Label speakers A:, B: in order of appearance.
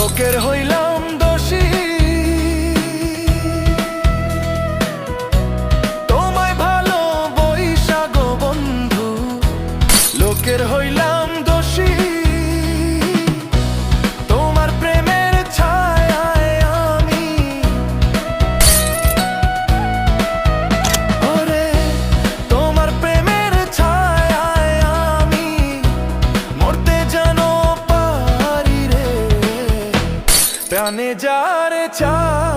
A: লোকের হইলাম দোষী, তোমায় ভালোবাসা গো বন্ধু। লোকের হইলাম দোষী, তোমার প্রেমের ছায়ায় আমি। ওরে তোমার প্রেমের ছায়ায় আমি মরতে যেন পারি রে, প্রাণে যারে চাই।